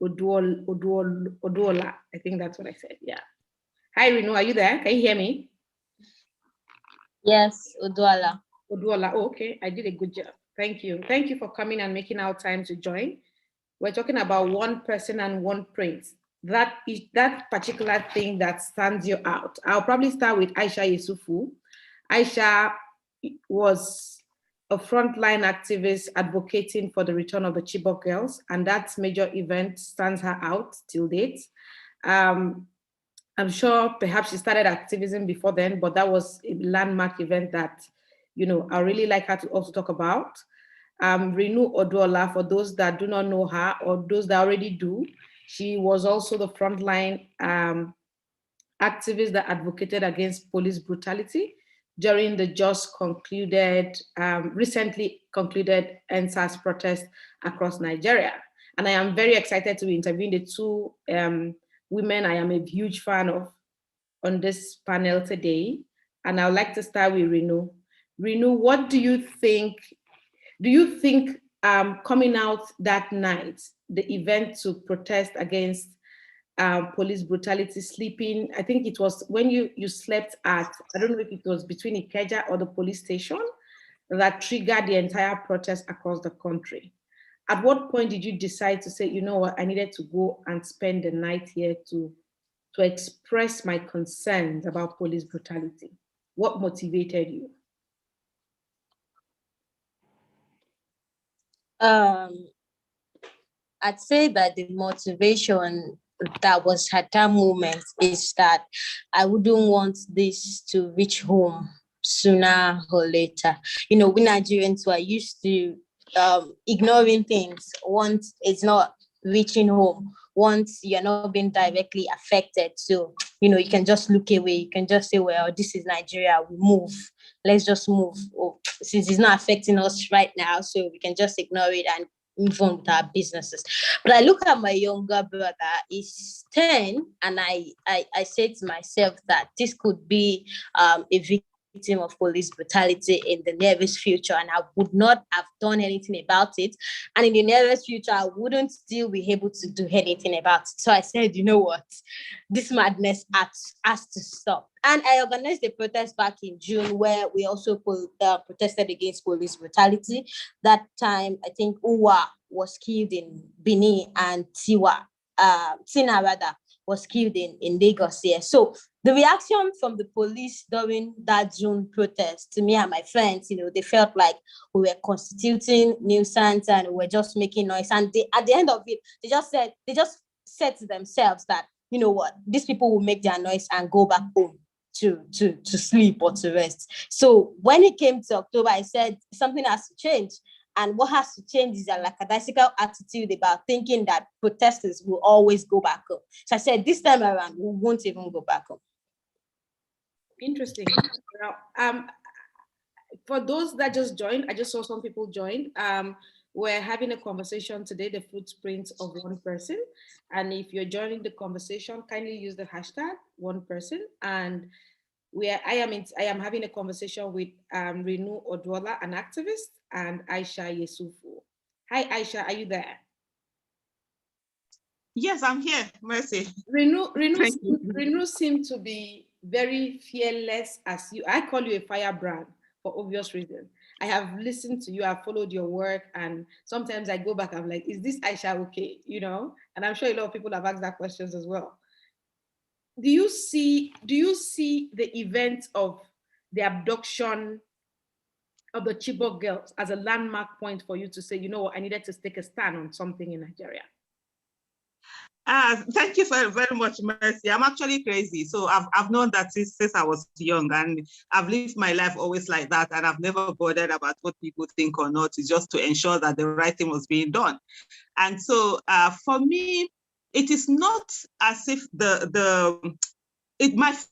Oduola. I think that's what I said. Yeah. Hi, Rinu. Are you there? Can you hear me? Yes, Oduola. Oduola. Oh, okay. I did a good job. Thank you. Thank you for coming and making our time to join. We're talking about one person and one print. That is that particular thing that stands you out. I'll probably start with Aisha Yesufu. Aisha was a frontline activist advocating for the return of the Chibok girls, and that major event stands her out till date. I'm sure perhaps she started activism before then, but that was a landmark event that, I really like her to also talk about. Rinu Oduola, for those that do not know her or those that already do, she was also the frontline activist that advocated against police brutality during the recently concluded NSAS protest across Nigeria. And I am very excited to be interviewing the two women I am a huge fan of on this panel today. And I would like to start with Rinu. Rinu, what do you think? Do you think coming out that night, the event to protest against police brutality, sleeping, I think it was when you slept at, I don't know if it was between Ikeja or the police station, that triggered the entire protest across the country? At what point did you decide to say, you know what, I needed to go and spend the night here to express my concerns about police brutality? What motivated you? I'd say that the motivation that was at that moment is that I wouldn't want this to reach home sooner or later. We Nigerians are used to ignoring things once it's not reaching home, once you're not being directly affected. So, you can just look away. You can just say, well, this is Nigeria, we move. Let's just move. Oh, since it's not affecting us right now, so we can just ignore it and move on with our businesses. But I look at my younger brother, he's 10, and I say to myself that this could be a victim of police brutality in the nearest future, and I would not have done anything about it. And in the nearest future, I wouldn't still be able to do anything about it. So I said, you know what? This madness has to stop. And I organized a protest back in June where we also protested against police brutality. That time, I think Uwa was killed in Benin and Tina rather, was killed in Lagos here. So the reaction from the police during that June protest to me and my friends, they felt like we were constituting nuisance and we were just making noise. And at the end of it, they just said to themselves that, you know what, these people will make their noise and go back home to sleep or to rest. So when it came to October, I said something has to change. And what has to change is a lackadaisical attitude about thinking that protesters will always go back home. So I said, this time around, we won't even go back home. Interesting. Now, for those that just joined, I just saw some people join. We're having a conversation today, the footprints of one person. And if you're joining the conversation, kindly use the hashtag one person. And I am having a conversation with Rinu Oduola, an activist, and Aisha Yesufu. Hi, Aisha, are you there? Yes, I'm here. Mercy. Rinu seemed to be very fearless as you. I call you a firebrand for obvious reasons. I have listened to you, I've followed your work, and sometimes I go back, I'm like, is this Aisha okay? And I'm sure a lot of people have asked that questions as well. Do you see the event of the abduction of the Chibok girls as a landmark point for you to say, you know what, I needed to take a stand on something in Nigeria? Thank you very, very much, Mercy. I'm actually crazy. So I've known that since I was young, and I've lived my life always like that, and I've never bothered about what people think or not. It's just to ensure that the right thing was being done. And so for me, it is not as if my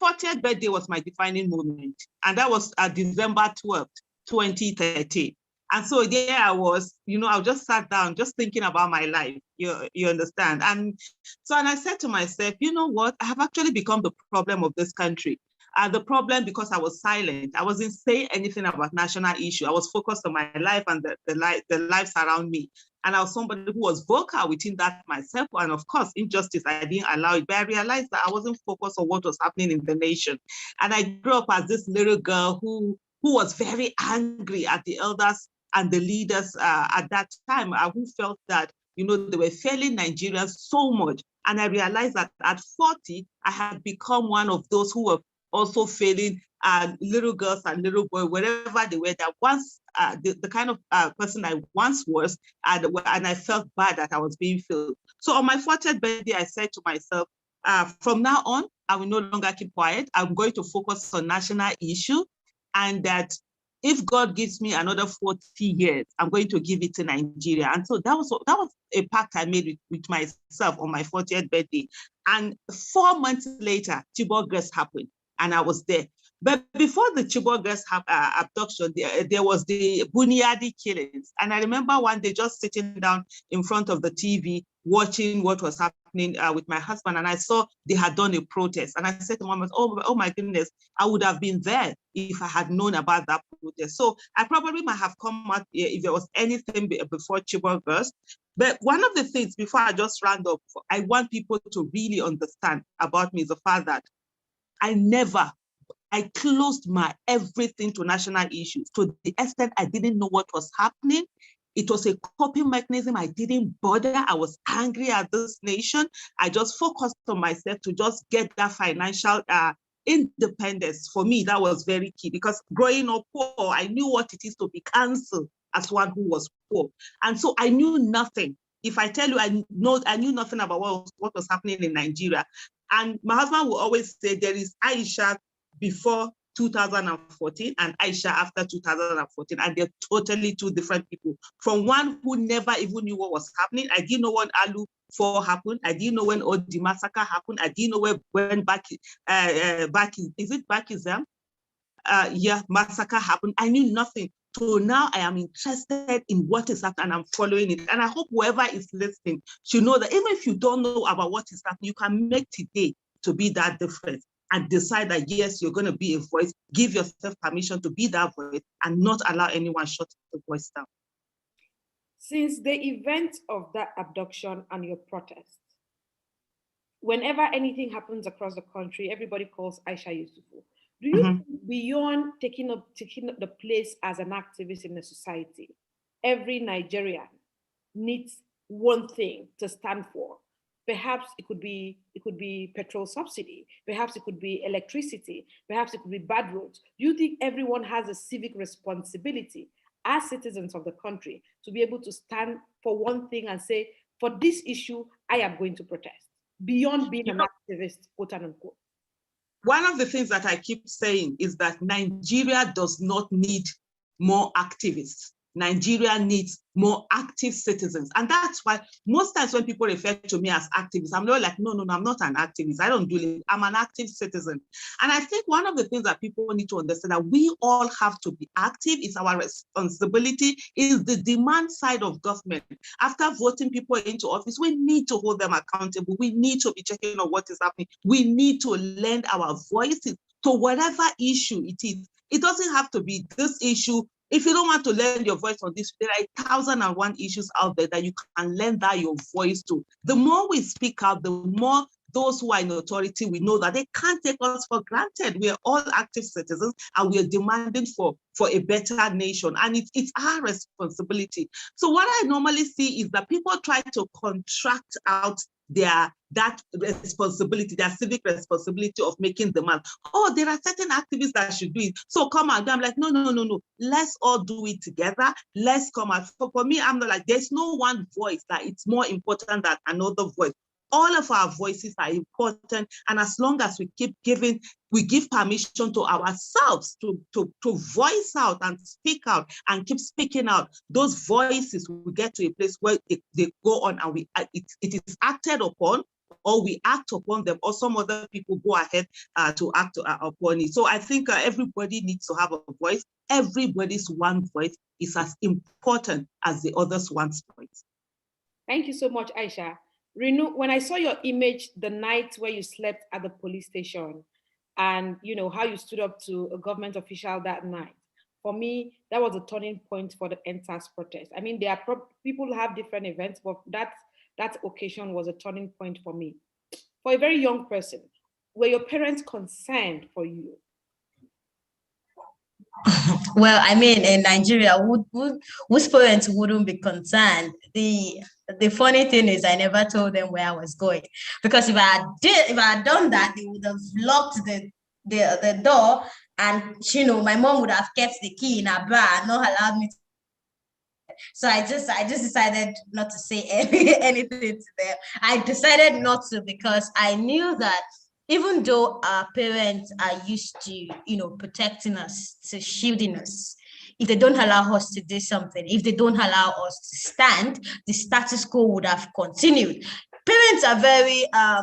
40th birthday was my defining moment, and that was December 12th, 2013. And so there I was, I just sat down, just thinking about my life, you understand? And I said to myself, you know what, I have actually become the problem of this country. The problem, because I was silent, I wasn't saying anything about national issue. I was focused on my life and the lives around me. And I was somebody who was vocal within that myself. And of course, injustice, I didn't allow it. But I realized that I wasn't focused on what was happening in the nation. And I grew up as this little girl who was very angry at the elders and the leaders at that time, who felt that, you know, they were failing Nigerians so much. And I realized that at 40, I had become one of those who were also failing little girls and little boys, wherever they were, that once the kind of person I once was, and I felt bad that I was being failed. So on my 40th birthday, I said to myself, from now on, I will no longer keep quiet. I'm going to focus on national issue, and that if God gives me another 40 years, I'm going to give it to Nigeria. And so that was a pact I made with myself on my 40th birthday. And 4 months later, Chibok girls happened, and I was there. But before the Chibok girls abduction, there was the Bunyadi killings. And I remember one day just sitting down in front of the TV, watching what was happening with my husband. And I saw they had done a protest. And I said to Mama, oh my goodness, I would have been there if I had known about that protest. So I probably might have come out if there was anything before Chibok girls. But one of the things, before I just round up, I want people to really understand about me is the fact that I closed my everything to national issues to the extent I didn't know what was happening. It was a coping mechanism. I didn't bother. I was angry at this nation. I just focused on myself to just get that financial independence. For me, that was very key, because growing up poor, I knew what it is to be cancelled as one who was poor. And so I knew nothing. If I tell you, I knew nothing about what was happening in Nigeria. And my husband will always say there is Aisha before 2014 and Aisha after 2014, and they're totally two different people. From one who never even knew what was happening. I didn't know when Alu 4 happened. I didn't know when Odi massacre happened. I didn't know when massacre happened. I knew nothing. So now I am interested in what is happening, and I'm following it. And I hope whoever is listening should know that even if you don't know about what is happening, you can make today to be that difference and decide that, yes, you're going to be a voice. Give yourself permission to be that voice and not allow anyone shut the voice down. Since the event of that abduction and your protest, whenever anything happens across the country, everybody calls Aisha Yesufu. Do you think beyond taking up the place as an activist in the society, every Nigerian needs one thing to stand for? Perhaps it could be petrol subsidy. Perhaps it could be electricity. Perhaps it could be bad roads. Do you think everyone has a civic responsibility as citizens of the country to be able to stand for one thing and say, for this issue, I am going to protest, beyond being an activist, quote unquote? One of the things that I keep saying is that Nigeria does not need more activists. Nigeria needs more active citizens. And that's why most times when people refer to me as activist, I'm not like, no, I'm not an activist. I don't do it. I'm an active citizen. And I think one of the things that people need to understand that we all have to be active. It's our responsibility. Is the demand side of government. After voting people into office, we need to hold them accountable. We need to be checking on what is happening. We need to lend our voices to whatever issue it is. It doesn't have to be this issue. If you don't want to lend your voice on this, there are 1,001 issues out there that you can lend that your voice to. The more we speak out, the more those who are in authority, we know that they can't take us for granted. We are all active citizens and we are demanding for a better nation. And it's our responsibility. So what I normally see is that people try to contract out that responsibility, their civic responsibility of making demand. Oh, there are certain activists that should do it. So come out. I'm like, no. Let's all do it together. Let's come out. For me, I'm not like, there's no one voice that it's more important than another voice. All of our voices are important. And as long as we give permission to ourselves to voice out and speak out and keep speaking out, those voices will get to a place where they go on and it is acted upon, or we act upon them, or some other people go ahead to act upon it. So I think everybody needs to have a voice. Everybody's one voice is as important as the other's one voice. Thank you so much, Aisha. Rinu, when I saw your image the night where you slept at the police station, and how you stood up to a government official that night. For me, that was a turning point for the NSAS protest. I mean, people have different events, but that occasion was a turning point for me. For a very young person, were your parents concerned for you? Well, I mean, in Nigeria, whose parents wouldn't be concerned? The funny thing is, I never told them where I was going, because if I had done that, they would have locked the door, and my mom would have kept the key in her bra and not allowed me to. So I just decided not to say anything to them. I decided not to, because I knew that even though our parents are used to, protecting us, to shielding us, if they don't allow us to do something, if they don't allow us to stand, the status quo would have continued. Parents are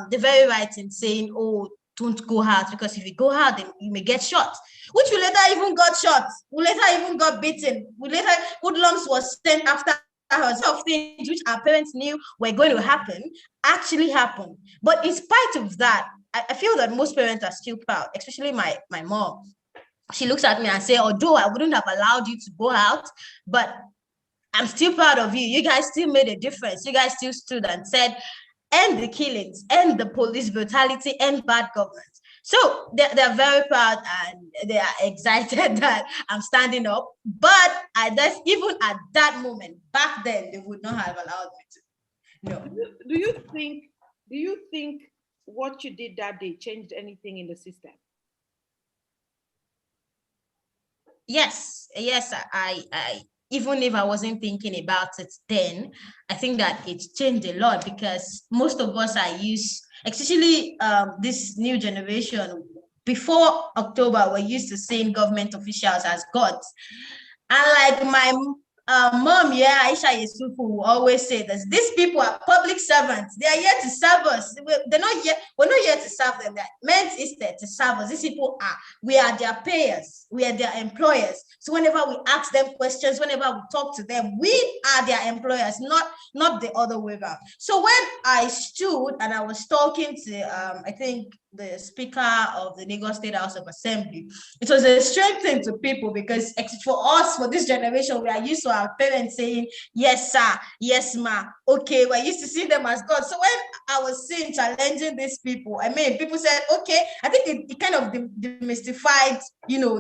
they're very right in saying, oh, don't go out, because if you go out, then you may get shot, which we later even got shot. We later even got beaten. Hoodlums was sent after us. Of things which our parents knew were going to happen actually happened. But in spite of that, I feel that most parents are still proud, especially my mom. She looks at me and says, although I wouldn't have allowed you to go out, but I'm still proud of you. You guys still made a difference. You guys still stood and said, end the killings, end the police brutality, end bad governance. So they're very proud, and they are excited that I'm standing up. But even at that moment, back then, they would not have allowed me to. No. Do you think what you did that day changed anything in the system? Yes, I even if I wasn't thinking about it then, I think that it's changed a lot, because most of us are used, especially this new generation, before October, we're used to seeing government officials as gods. And like my mom, Aisha Yesufu, will always say this: these people are public servants. They are here to serve us. We're not here to serve them. They're meant instead to serve us. These people we are their payers. We are their employers. So whenever we ask them questions, whenever we talk to them, we are their employers, not the other way around. So when I stood and I was talking to, I think, the Speaker of the Lagos State House of Assembly, it was a strange thing to people, because for us, for this generation, we are used to our parents saying, yes, sir, yes, ma, okay, we're used to seeing them as God. So when I was seeing challenging these people, I mean, people said, okay, I think it kind of demystified,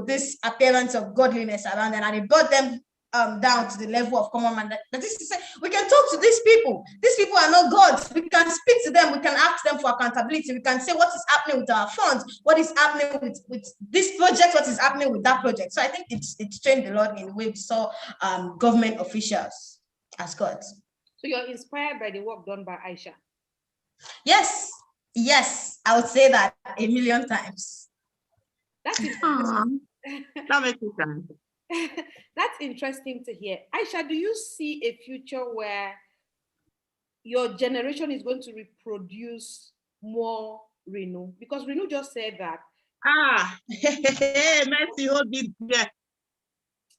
this appearance of godliness around them, and it brought them down to the level of common man. That is to say, we can talk to these people. These people are not gods. We can speak to them. We can ask them for accountability. We can say what is happening with our funds, what is happening with this project, what is happening with that project. So I think it's changed a lot in the way we saw government officials as gods. So you're inspired by the work done by Aisha? Yes, I would say that 1,000,000 times. That's that makes sense. That's interesting to hear. Aisha, do you see a future where your generation is going to reproduce more Rinu? Because Rinu just said that. Mercy, hold me there.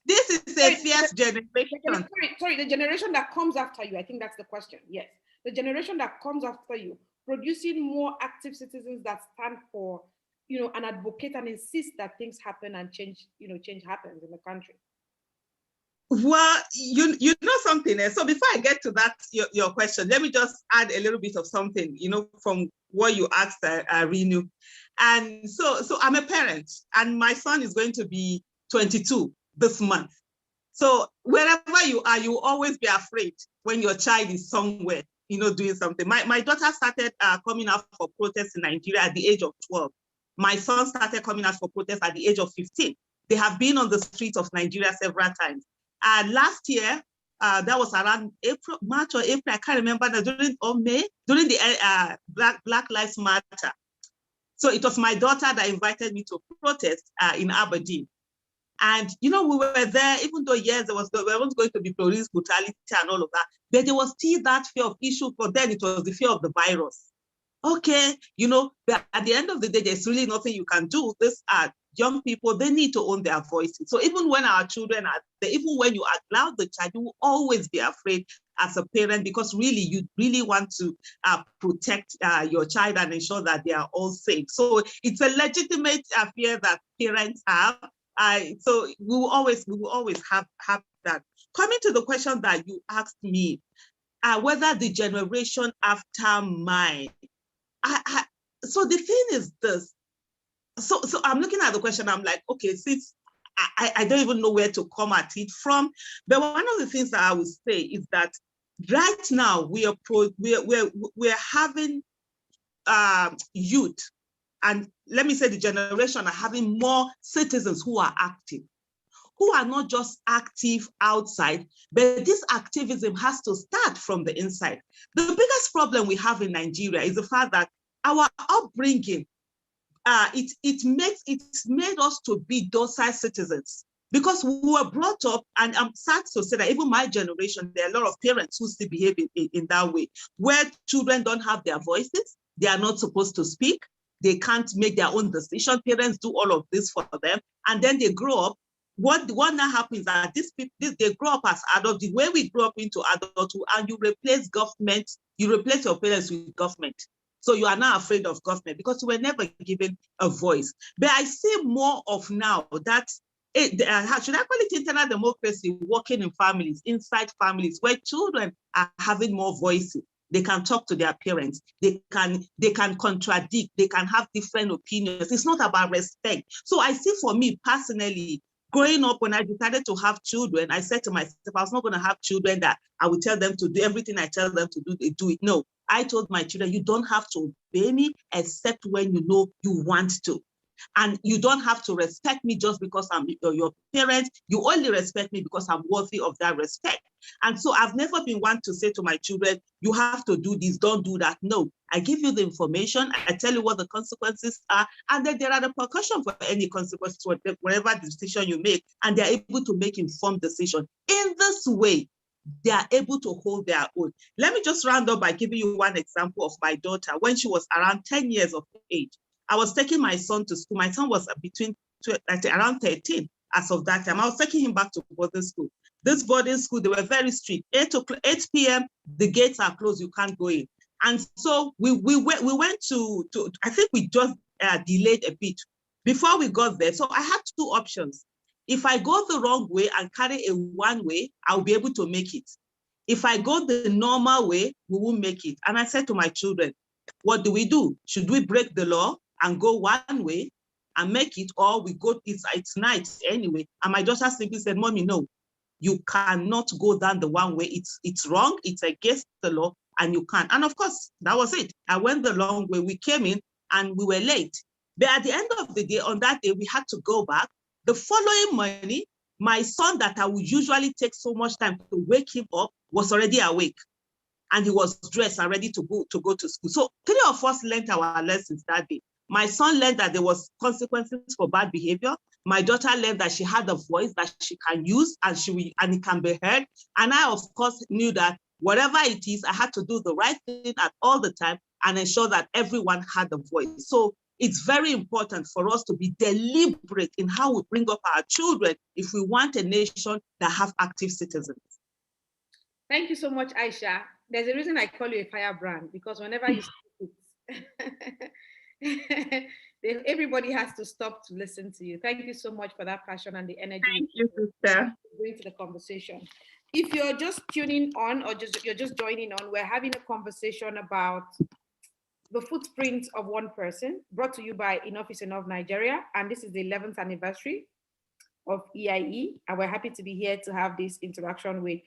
This is a fierce generation. Sorry, the generation that comes after you. I think that's the question. Yes, the generation that comes after you, producing more active citizens that stand for, and advocate and insist that things happen and change happens in the country. Well, you know something. So before I get to that, your question, let me just add a little bit of something, from what you asked, Rinu. And so I'm a parent, and my son is going to be 22 this month. So wherever you are, you will always be afraid when your child is somewhere, doing something. My daughter started coming out for protests in Nigeria at the age of 12. My son started coming out for protests at the age of 15. They have been on the streets of Nigeria several times. Last year, that was around March or April, I can't remember, May, during the Black Lives Matter. So it was my daughter that invited me to protest in Aberdeen. And, we were there, even though, yes, there was going to be police brutality and all of that, but there was still that fear of issue. For then, it was the fear of the virus. Okay, but at the end of the day, there's really nothing you can do. young people, they need to own their voices. So even when our children are there, even when you allow the child, you will always be afraid as a parent, because really, you really want to protect your child and ensure that they are all safe. So it's a legitimate fear that parents have. So we will always have that. Coming to the question that you asked me, whether the generation after mine, so the thing is this. So I'm looking at the question. I'm like, okay, since I don't even know where to come at it from. But one of the things that I would say is that right now we're having youth, and let me say the generation are having more citizens who are active, who are not just active outside, but this activism has to start from the inside. The biggest problem we have in Nigeria is the fact that our upbringing, it's made us to be docile citizens, because we were brought up, and I'm sad to say that even my generation, there are a lot of parents who still behave in that way, where children don't have their voices, they are not supposed to speak, they can't make their own decision, parents do all of this for them, and then they grow up. What now happens is that they grow up as adults, the way we grow up into adulthood, and you replace government, you replace your parents with government. So you are now afraid of government because you were never given a voice. But I see more of now that, should I call it internal democracy, working in families, inside families, where children are having more voices. They can talk to their parents. They can contradict. They can have different opinions. It's not about respect. So I see, for me personally, growing up, when I decided to have children, I said to myself, I was not going to have children that I would tell them to do everything I tell them to do, they do it. No, I told my children, you don't have to obey me except when you know you want to. And you don't have to respect me just because I'm your parent. You only respect me because I'm worthy of that respect. And so I've never been one to say to my children, you have to do this, don't do that. No, I give you the information, I tell you what the consequences are, and then there are the repercussions for any consequences, whatever decision you make, and they're able to make informed decisions. In this way, they are able to hold their own. Let me just round up by giving you one example of my daughter. When she was around 10 years of age, I was taking my son to school. My son was around 13 as of that time. I was taking him back to boarding school. This boarding school, they were very strict. 8 p.m., the gates are closed, you can't go in. And so we went to I think we just delayed a bit before we got there. So I had two options. If I go the wrong way and carry a one way, I'll be able to make it. If I go the normal way, we won't make it. And I said to my children, what do? Should we break the law and go one way and make it, or we go, it's night anyway? And my daughter simply said, Mommy, no, you cannot go down the one way. It's wrong, it's against the law, and you can't. And of course, that was it. I went the long way. We came in and we were late. But at the end of the day, on that day, we had to go back. The following morning, my son that I would usually take so much time to wake him up was already awake. And he was dressed and ready to go to school. So 3 of us learned our lessons that day. My son learned that there was consequences for bad behavior. My daughter learned that she had a voice that she can use and it can be heard. And I, of course, knew that whatever it is, I had to do the right thing at all the time and ensure that everyone had a voice. So it's very important for us to be deliberate in how we bring up our children if we want a nation that have active citizens. Thank you so much, Aisha. There's a reason I call you a firebrand, because whenever you speak it, everybody has to stop to listen to you. Thank you so much for that passion and the energy. Thank you, sister. Bring to the conversation. If you're just tuning on or you're just joining on, we're having a conversation about the footprint of one person, brought to you by Enough is Enough Nigeria. And this is the 11th anniversary of EIE. And we're happy to be here to have this interaction with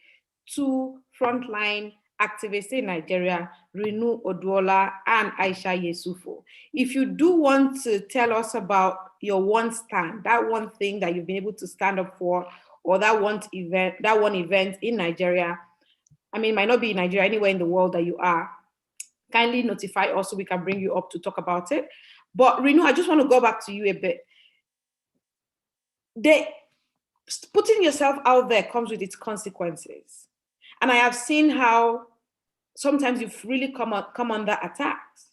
two frontline activists in Nigeria, Rinu Oduola and Aisha Yesufu. If you do want to tell us about your one stand, that one thing that you've been able to stand up for, or that one event in Nigeria, I mean, it might not be in Nigeria, anywhere in the world that you are, kindly notify us so we can bring you up to talk about it. But Rinu, I just want to go back to you a bit. Putting yourself out there comes with its consequences. And I have seen how sometimes you've really come under attacks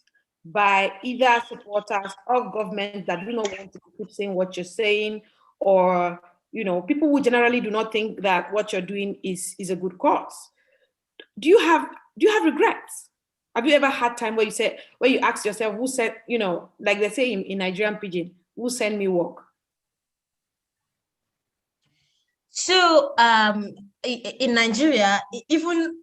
by either supporters of government that do not want to keep saying what you're saying, or people who generally do not think that what you're doing is a good cause. Do you have regrets? Have you ever had time where you ask yourself, who said, like they say in Nigerian pidgin, who sent me work? So in Nigeria, even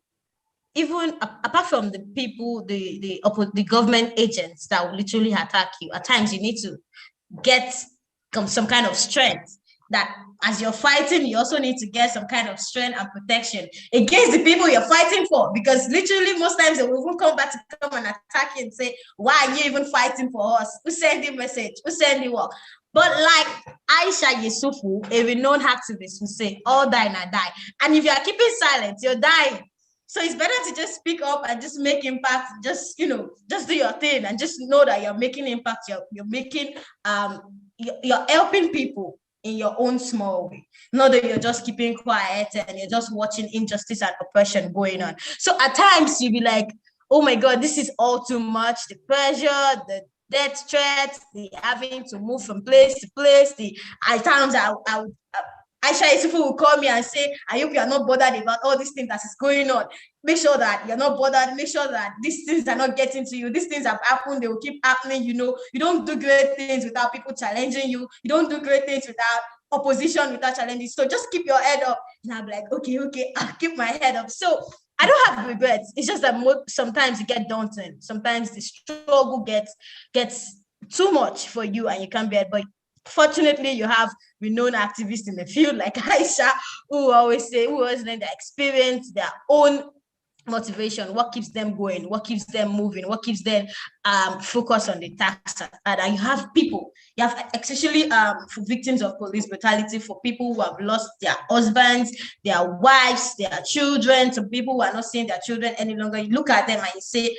apart from the people, the government agents that will literally attack you, at times you need to get some kind of strength, that as you're fighting, you also need to get some kind of strength and protection against the people you're fighting for, because literally most times they will come back to come and attack you and say, why are you even fighting for us? Who sent you message? Who sent you work? But like Aisha Yesufu, a renowned activist, who say, all die and I die. And if you are keeping silent, you're dying. So it's better to just speak up and just make impact. Just just do your thing and just know that you're making impact. You're making you're helping people in your own small way. Not that you're just keeping quiet and you're just watching injustice and oppression going on. So at times you'll be like, oh my God, this is all too much. The pressure, the death threats, the having to move from place to place. At times Aisha Yesufu will call me and say, I hope you are not bothered about all these things that is going on. Make sure that you're not bothered. Make sure that these things are not getting to you. These things have happened. They will keep happening. You don't do great things without people challenging you. You don't do great things without opposition, without challenges. So just keep your head up. And I'm like, okay, I'll keep my head up. So I don't have regrets. It's just that sometimes you get daunting. Sometimes the struggle gets too much for you and you can't bear it. But fortunately, you have renowned activists in the field like Aisha, who always learn their experience, their own motivation, what keeps them going, what keeps them moving, what keeps them focused on the task. And you have especially for victims of police brutality, for people who have lost their husbands, their wives, their children, some people who are not seeing their children any longer. You look at them and you say,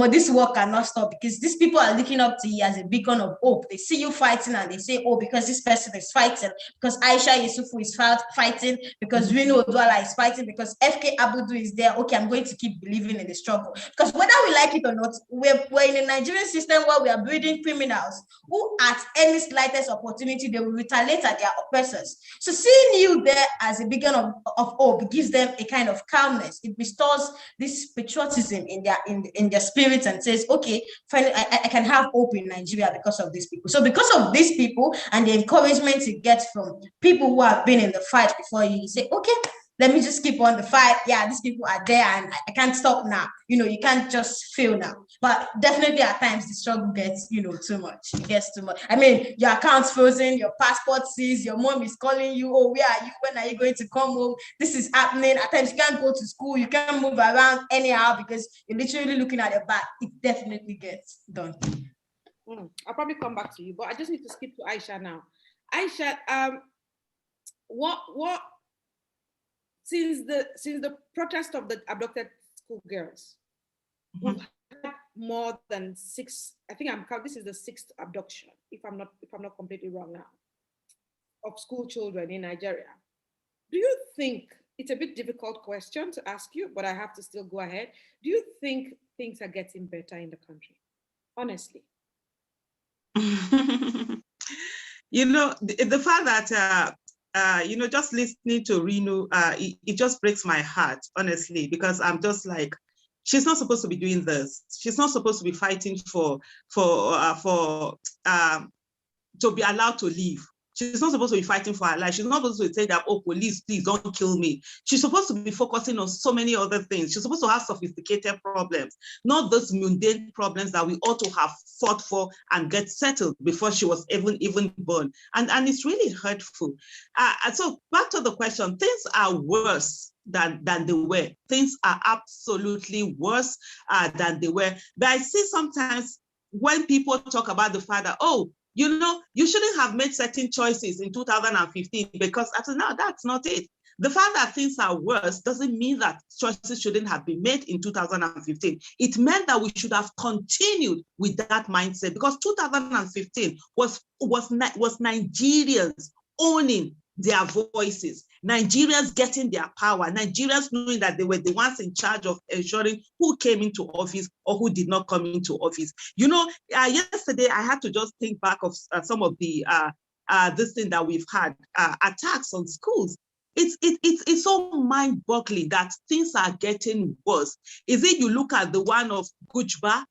this work cannot stop, because these people are looking up to you as a beacon of hope. They see you fighting and they say, because this person is fighting, because Aisha Yesufu is fighting, because Rinu Oduola is fighting, because FK Abudu is there. Okay, I'm going to keep believing in the struggle, because whether we like it or not, we're in a Nigerian system where we are breeding criminals who at any slightest opportunity they will retaliate at their oppressors. So seeing you there as a beacon of hope gives them a kind of calmness. It restores this patriotism in their spirits and says, okay, finally I can have hope in Nigeria because of these people. So because of these people and the encouragement you get from people who have been in the fight before you, you say, okay, let me just keep on the fight. Yeah, these people are there and I can't stop now. You can't just fail now. But definitely at times the struggle gets, too much. It gets too much. I mean, your account's frozen, your passport seized, your mom is calling you, oh, where are you? When are you going to come home? This is happening. At times you can't go to school, you can't move around anyhow because you're literally looking at your back. It definitely gets done. I'll probably come back to you, but I just need to skip to Aisha now. Aisha, what since the protest of the abducted schoolgirls, we've had more than 6. I think this is the 6th abduction, if I'm not completely wrong now, of school children in Nigeria. Do you think, it's a bit difficult question to ask you, but I have to still go ahead. Do you think things are getting better in the country? Honestly. The fact that just listening to Rinu, it just breaks my heart, honestly, because I'm just like, she's not supposed to be doing this. She's not supposed to be fighting to be allowed to live. She's not supposed to be fighting for her life. She's not supposed to say that, oh, police, please don't kill me. She's supposed to be focusing on so many other things. She's supposed to have sophisticated problems, not those mundane problems that we ought to have fought for and get settled before she was even born. And it's really hurtful. So back to the question, things are worse than they were. Things are absolutely worse than they were. But I see sometimes when people talk about the fact that, oh, you shouldn't have made certain choices in 2015 because until now, that's not it. The fact that things are worse doesn't mean that choices shouldn't have been made in 2015. It meant that we should have continued with that mindset, because 2015 was Nigerians owning their voices Nigerians getting their power, Nigerians knowing that they were the ones in charge of ensuring who came into office or who did not come into office. You know, yesterday I had to just think back of some of the this thing that we've had, attacks on schools. It's so mind-boggling that things are getting worse. Is it you look at the one of Gujba,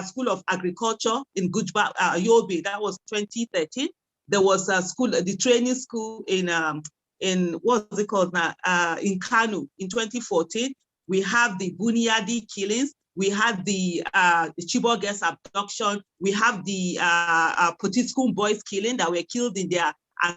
School of Agriculture in Gujba, Yobe, that was 2013. There was a school, the training school in what's it called now, in Kano in 2014. We have the Bunyadi killings. We had the Chibok girls abduction. We have the Potiskum boys killing that were killed in their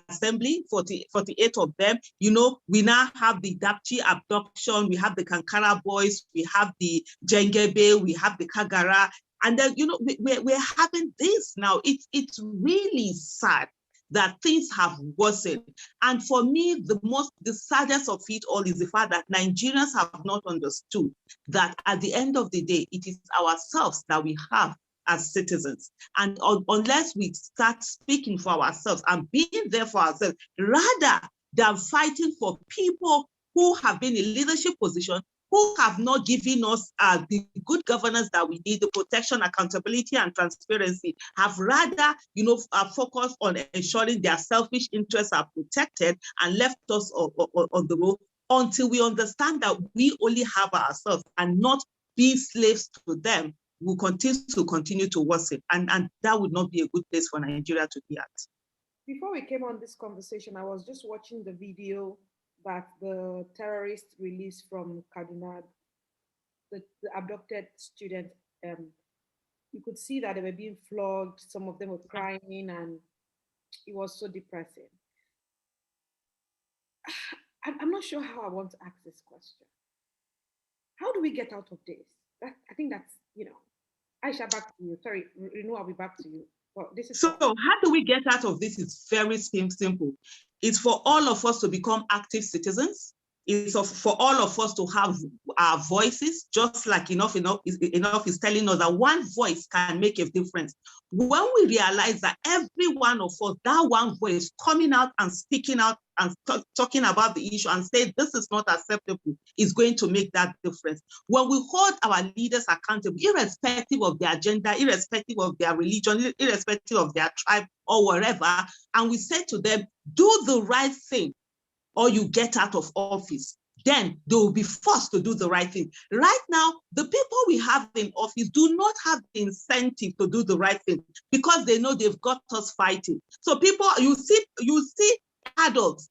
assembly, 48 of them. You know, we now have the Dapchi abduction. We have the Kankara boys. We have the Jengebe. We have the Kagara. And then, you know, we're having this now. It's really sad that things have worsened. And for me, the saddest of it all is the fact that Nigerians have not understood that at the end of the day, it is ourselves that we have as citizens. And unless we start speaking for ourselves and being there for ourselves, rather than fighting for people who have been in leadership position, who have not given us the good governance that we need, the protection, accountability, and transparency, have rather, you know, focused on ensuring their selfish interests are protected and left us on the road until we understand that we only have ourselves and not be slaves to them, will continue to worsen. And that would not be a good place for Nigeria to be at. Before we came on this conversation, I was just watching the video that the terrorists released from Kaduna, the abducted students. You could see that they were being flogged. Some of them were crying, and it was so depressing. I'm not sure how I want to ask this question. How do we get out of this? I think that's, you know, Aisha, back to you. Sorry, Rinu, I'll be back to you. Well, this is so how do we get out of this? It's very simple. It's for all of us to become active citizens. It's for all of us to have our voices, just like enough is telling us that one voice can make a difference. When we realize that every one of us, that one voice coming out and speaking out and talking about the issue and say this is not acceptable, is going to make that difference. When we hold our leaders accountable, irrespective of their gender, irrespective of their religion, irrespective of their tribe or whatever, and we say to them, do the right thing, or you get out of office, then they will be forced to do the right thing. Right now, the people we have in office do not have the incentive to do the right thing because they know they've got us fighting. So people, you see adults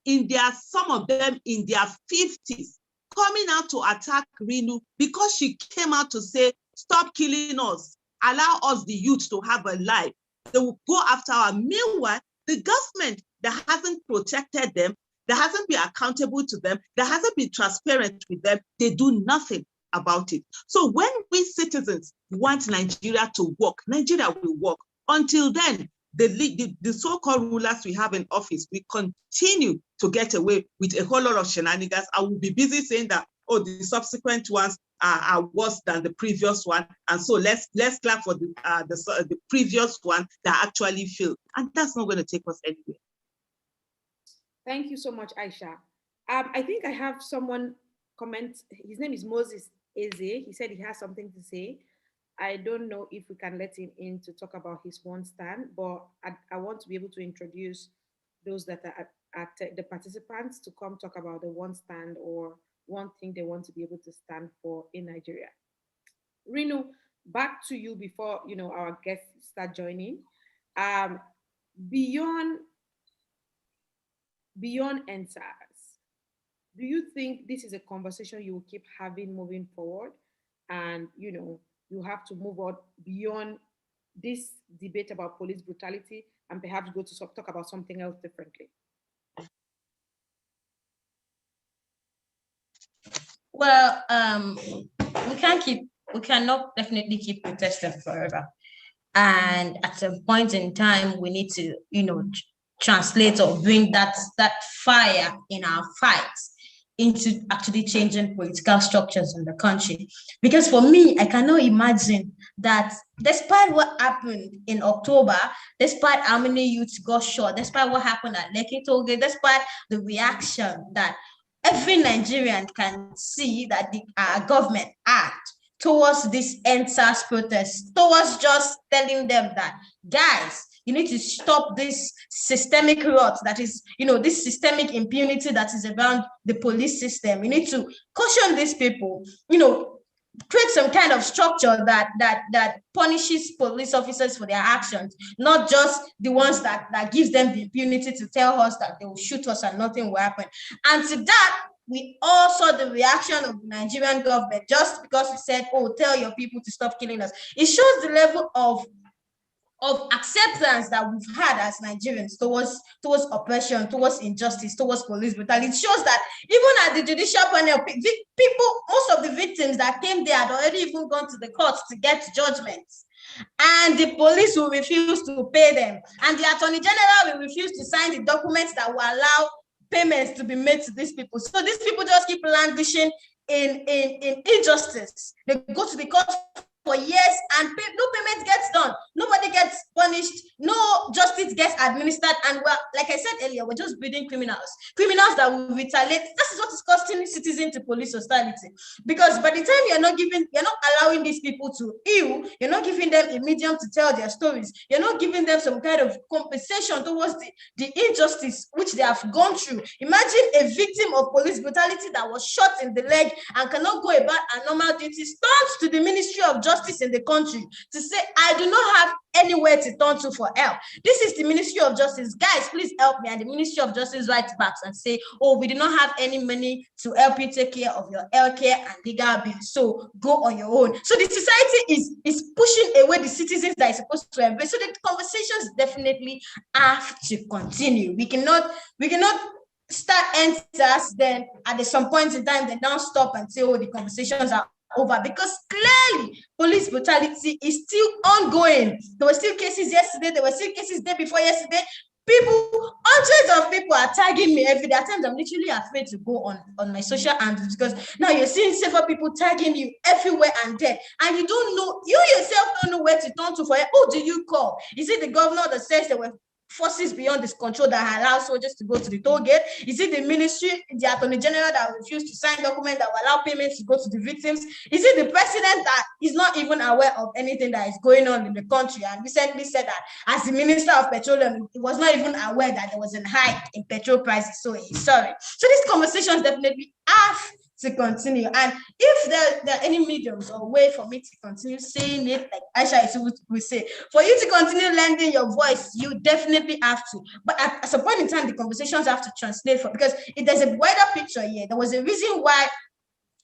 some of them in their 50s coming out to attack Rinu because she came out to say, stop killing us, allow us, the youth, to have a life. They will go after her. Meanwhile, the government that hasn't protected them, that hasn't been accountable to them, that hasn't been transparent with them, they do nothing about it. So when we citizens want Nigeria to work, Nigeria will work. Until then, the so-called rulers we have in office, we continue to get away with a whole lot of shenanigans. I will be busy saying that, oh, the subsequent ones are worse than the previous one. And so let's clap for the previous one that actually failed. And that's not going to take us anywhere. Thank you so much, Aisha. I think I have someone comment. His name is Moses Eze. He said he has something to say. I don't know if we can let him in to talk about his one stand, but I want to be able to introduce those that are at the participants to come talk about the one stand or one thing they want to be able to stand for in Nigeria. Rinu, back to you before our guests start joining. Beyond NSAS, do you think this is a conversation you will keep having moving forward? And you have to move on beyond this debate about police brutality and perhaps go to talk about something else differently. Well, we cannot definitely keep protesting forever. And at some point in time, we need to, translate or bring that fire in our fights into actually changing political structures in the country. Because for me, I cannot imagine that despite what happened in October, despite how many youths got shot, despite what happened at Lekki Toge, despite the reaction that every Nigerian can see that the government had towards this NSAS protest, towards just telling them that, guys, you need to stop this systemic rot that is, this systemic impunity that is around the police system. You need to caution these people, create some kind of structure that punishes police officers for their actions, not just the ones that gives them the impunity to tell us that they will shoot us and nothing will happen. And to that, we all saw the reaction of the Nigerian government just because we said, oh, tell your people to stop killing us. It shows the level of acceptance that we've had as Nigerians towards oppression, towards injustice, towards police brutality. It shows that even at the judicial panel, people, most of the victims that came there had already even gone to the courts to get judgments. And the police will refuse to pay them. And the Attorney General will refuse to sign the documents that will allow payments to be made to these people. So these people just keep languishing in injustice. They go to the court for years and no payment gets done. Nobody gets punished. No justice gets administered. And like I said earlier, we're just breeding criminals that will retaliate. This is what is costing citizen to police hostility. Because by the time you're not allowing these people to heal, you're not giving them a medium to tell their stories. You're not giving them some kind of compensation towards the injustice which they have gone through. Imagine a victim of police brutality that was shot in the leg and cannot go about her normal duties, turns to the Ministry of Justice in the country to say, I do not have anywhere to turn to for help. This is the Ministry of Justice. Guys, please help me. And the Ministry of Justice writes back and say, oh, we do not have any money to help you take care of your healthcare and legal bills. So go on your own. So the society is pushing away the citizens that is supposed to embrace. So the conversations definitely have to continue. We cannot start answers, then at some point in time, they now stop and say, oh, the conversations are over, because clearly police brutality is still ongoing. There were still cases yesterday, there were still cases day before yesterday. Hundreds of people are tagging me every day. At times I'm literally afraid to go on my social handles, because now you're seeing several people tagging you everywhere and there, and you yourself don't know where to turn to for help. Who do you call? Is it the governor that says there were forces beyond this control that allow soldiers to go to the toll gate? Is it the ministry, the Attorney General that refused to sign documents that will allow payments to go to the victims? Is it the president that is not even aware of anything that is going on in the country and recently said that as the Minister of Petroleum, he was not even aware that there was a hike in petrol prices? So he's sorry. So these conversations definitely have to continue. And if there are any mediums or way for me to continue saying it, like Aisha Yesufu will say, for you to continue lending your voice, you definitely have to. But at some point in time, the conversations have to translate because if there's a wider picture here, there was a reason why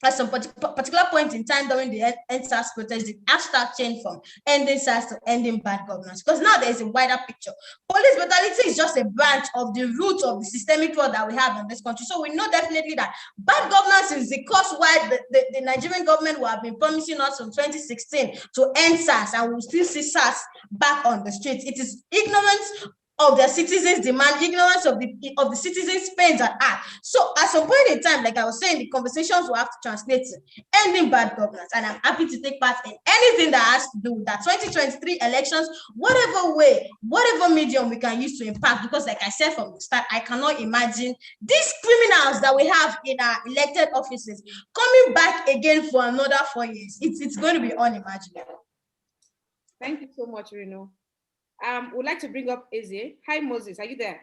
at some particular point in time during the NSAS protest, the hashtag changed from ending SARS to ending bad governance, because now there's a wider picture. Police brutality is just a branch of the root of the systemic fraud that we have in this country. So we know definitely that bad governance is the cause why the Nigerian government will have been promising us from 2016 to end SARS, and we'll still see SARS back on the streets. It is ignorance of their citizens' demand, ignorance of the citizens' pains and art. So at some point in time, like I was saying, the conversations will have to translate to ending bad governance. And I'm happy to take part in anything that has to do with that 2023 elections, whatever way, whatever medium we can use to impact. Because like I said from the start, I cannot imagine these criminals that we have in our elected offices coming back again for another 4 years. It's going to be unimaginable. Thank you so much, Rinu. Would like to bring up Eze. Hi, Moses. Are you there?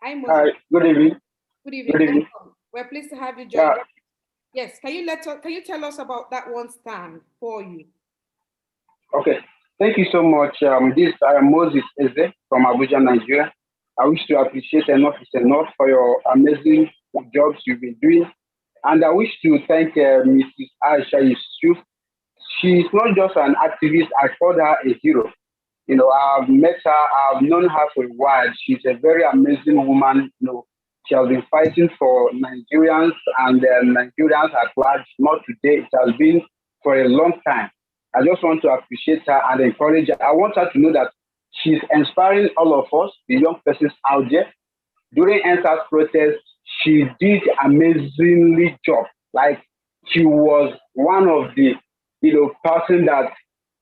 Hi, Moses. Hi. Good evening. Good evening. Good evening. Welcome. We're pleased to have you join. Yes. Can you tell us about that one stand for you? Okay. Thank you so much. This Moses Eze from Abuja, Nigeria. I wish to appreciate enough for your amazing jobs you've been doing, and I wish to thank Mrs. Aisha Yesufu. She's not just an activist, I call her a hero. You know, I've met her, I've known her for a while. She's a very amazing woman. You know, she has been fighting for Nigerians and Nigerians at large, not today, it has been for a long time. I just want to appreciate her and encourage her. I want her to know that she's inspiring all of us, the young persons out there. During NSAS protest, she did amazingly job. Like, she was one of the, person that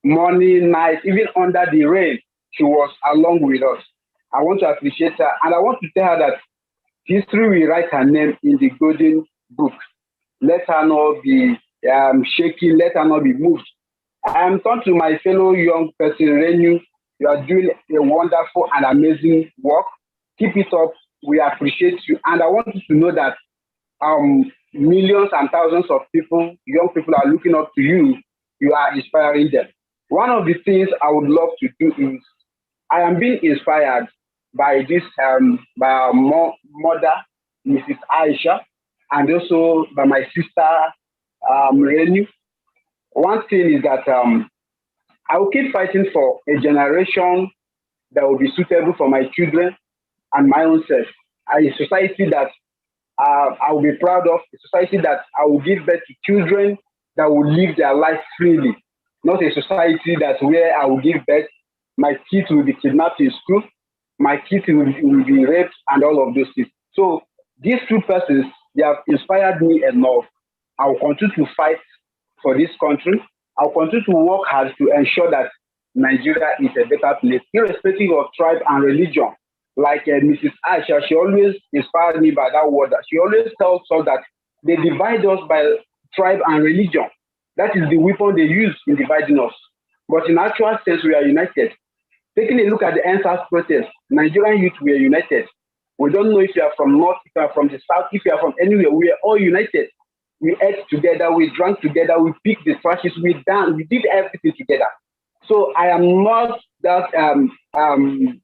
morning, night, even under the rain, she was along with us. I want to appreciate her, and I want to tell her that history will write her name in the golden book. Let her not be shaky, let her not be moved. I am turn to my fellow young person, Renu. You are doing a wonderful and amazing work. Keep it up. We appreciate you. And I want you to know that millions and thousands of people, young people are looking up to you. You are inspiring them. One of the things I would love to do is I am being inspired by this, by our mother, Mrs. Aisha, and also by my sister, Renu. One thing is that I will keep fighting for a generation that will be suitable for my children and my own self. A society that I will be proud of, a society that I will give birth to children that will live their life freely, not a society that's where I will give birth, my kids will be kidnapped in school, my kids will be raped, and all of those things. So these two persons, they have inspired me enough. I will continue to fight for this country. I'll continue to work hard to ensure that Nigeria is a better place, irrespective of tribe and religion. Like Mrs. Aisha, she always inspired me by that word. She always tells us that they divide us by tribe and religion. That is the weapon they use in dividing us. But in actual sense, we are united. Taking a look at the NSAS protest, Nigerian youth were united. We don't know if you are from North, if you are from the South, if you are from anywhere, we are all united. We ate together, we drank together, we picked the trashes, we danced, we did everything together. So I am not that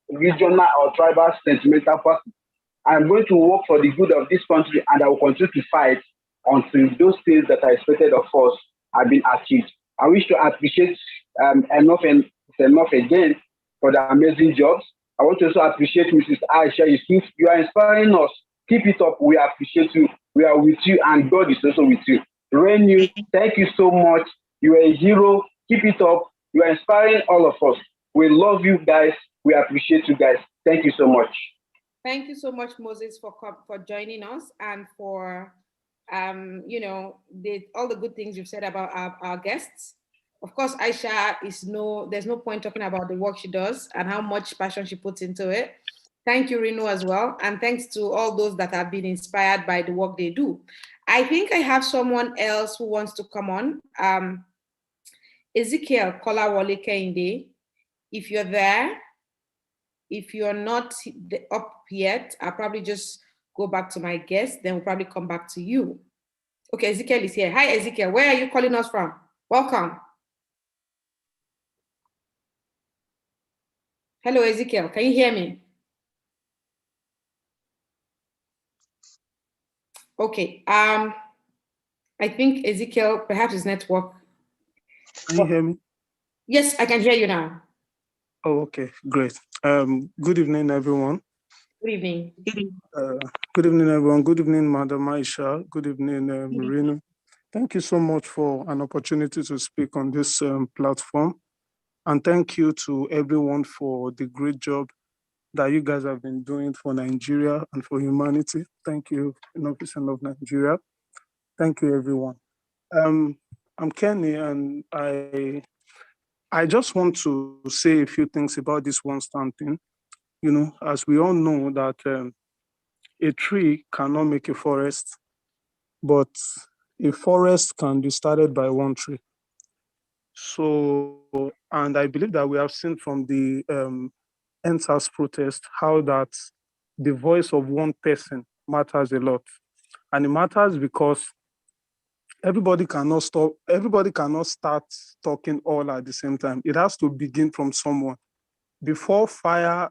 regional or tribal sentimental person. I'm going to work for the good of this country, and I will continue to fight until those things that are expected of us have been achieved. I wish to appreciate enough and enough again for the amazing jobs. I want to also appreciate Mrs. Aisha Yesufu. You are inspiring us. Keep it up. We appreciate you. We are with you, and God is also with you. Renu, thank you so much. You are a hero. Keep it up. You are inspiring all of us. We love you guys. We appreciate you guys. Thank you so much. Thank you so much, Moses, for joining us and for all the good things you've said about our guests. Of course, Aisha there's no point talking about the work she does and how much passion she puts into it. Thank you, Rinu, as well. And thanks to all those that have been inspired by the work they do. I think I have someone else who wants to come on. Ezekiel Akolawole Kehin, if you're there, if you're not up yet, I'll probably just go back to my guest, then we'll probably come back to you. Okay, Ezekiel is here. Hi, Ezekiel. Where are you calling us from? Welcome. Hello, Ezekiel. Can you hear me? Okay. I think Ezekiel, perhaps his network. Can you hear me? Yes, I can hear you now. Oh, okay, great. Good evening, everyone. Good evening. Good evening, everyone. Good evening, Madam Aisha. Good evening, Rinu. Thank you so much for an opportunity to speak on this platform. And thank you to everyone for the great job that you guys have been doing for Nigeria and for humanity. Thank you, Innovation of Nigeria. Thank you, everyone. I'm Kenny, and I just want to say a few things about this one stand thing. You know, as we all know that a tree cannot make a forest, but a forest can be started by one tree. So, and I believe that we have seen from the NSAS protest how that the voice of one person matters a lot. And it matters because everybody cannot start talking all at the same time. It has to begin from someone. Before fire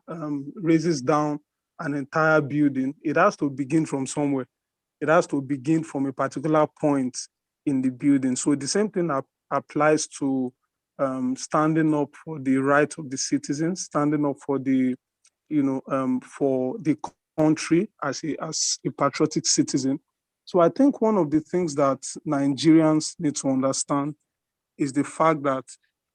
raises down an entire building, it has to begin from somewhere. It has to begin from a particular point in the building. So the same thing applies to standing up for the rights of the citizens, standing up for the, for the country as a patriotic citizen. So I think one of the things that Nigerians need to understand is the fact that,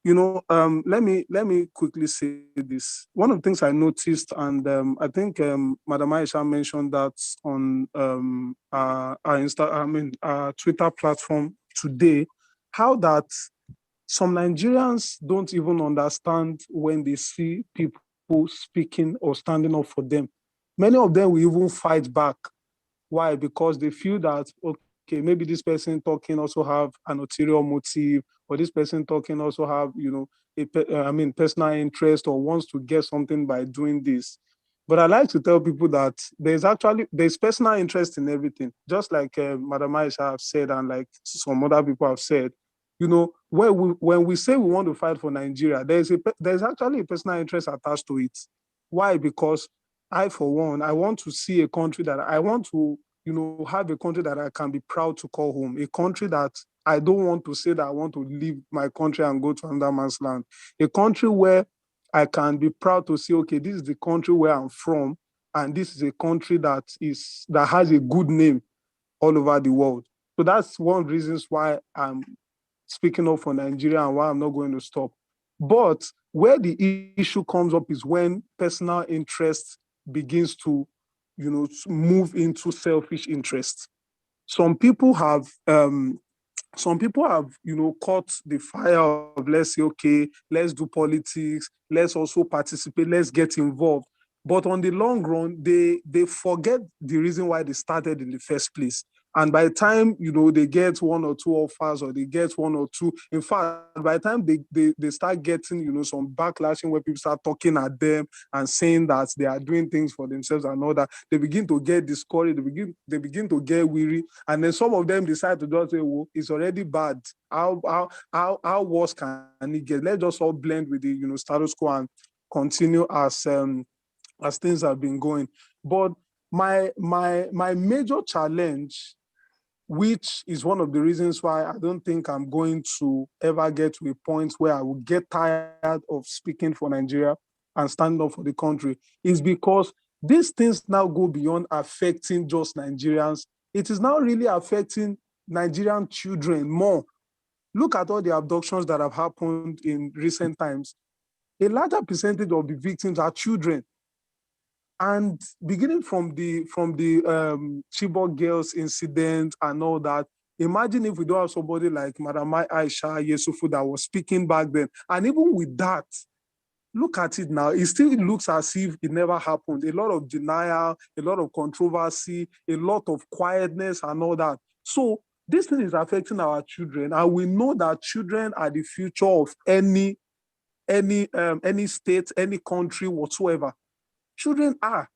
let me quickly say this. One of the things I noticed, and I think Madam Aisha mentioned that on our Twitter platform today, how that some Nigerians don't even understand when they see people speaking or standing up for them. Many of them will even fight back. Why? Because they feel that, okay, maybe this person talking also have an ulterior motive, or this person talking also have, personal interest or wants to get something by doing this. But I like to tell people that there's personal interest in everything. Just like Madam Aisha have said, and like some other people have said, when we say we want to fight for Nigeria, there's actually a personal interest attached to it. Why? Because I, for one, I want to see a country that I want to, have a country that I can be proud to call home, a country that I don't want to say that I want to leave my country and go to another man's land, a country where I can be proud to say, okay, this is the country where I'm from, and this is a country that has a good name all over the world. So that's one of the reasons why I'm speaking up for Nigeria and why I'm not going to stop. But where the issue comes up is when personal interest begins to, move into selfish interest. Some people have caught the fire of, let's say, okay, let's do politics, let's also participate, let's get involved. But on the long run, they forget the reason why they started in the first place. And by the time, they get one or two offers, or they get one or two, in fact, by the time they start getting, some backlashing where people start talking at them and saying that they are doing things for themselves and all that, they begin to get discouraged, they begin to get weary. And then some of them decide to just say, well, it's already bad. How worse can it get? Let's just all blend with the, status quo and continue as things have been going. But my major challenge, which is one of the reasons why I don't think I'm going to ever get to a point where I will get tired of speaking for Nigeria and stand up for the country, is because these things now go beyond affecting just Nigerians. It is now really affecting Nigerian children more. Look at all the abductions that have happened in recent times. A larger percentage of the victims are children. And beginning from the Chibok girls incident and all that, imagine if we don't have somebody like Madam Aisha Yesufu that was speaking back then. And even with that, look at it now. It still looks as if it never happened. A lot of denial, a lot of controversy, a lot of quietness and all that. So this thing is affecting our children. And we know that children are the future of any state, any country whatsoever. Children are.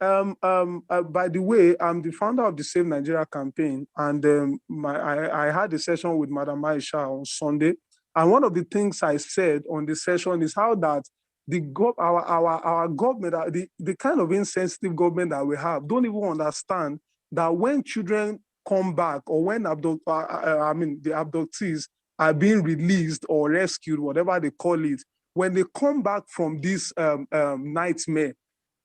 By the way, I'm the founder of the Save Nigeria campaign, and I had a session with Madam Aisha on Sunday. And one of the things I said on the session is how that our government, the kind of insensitive government that we have, don't even understand that when children come back, or when the abductees are being released or rescued, whatever they call it, when they come back from this nightmare,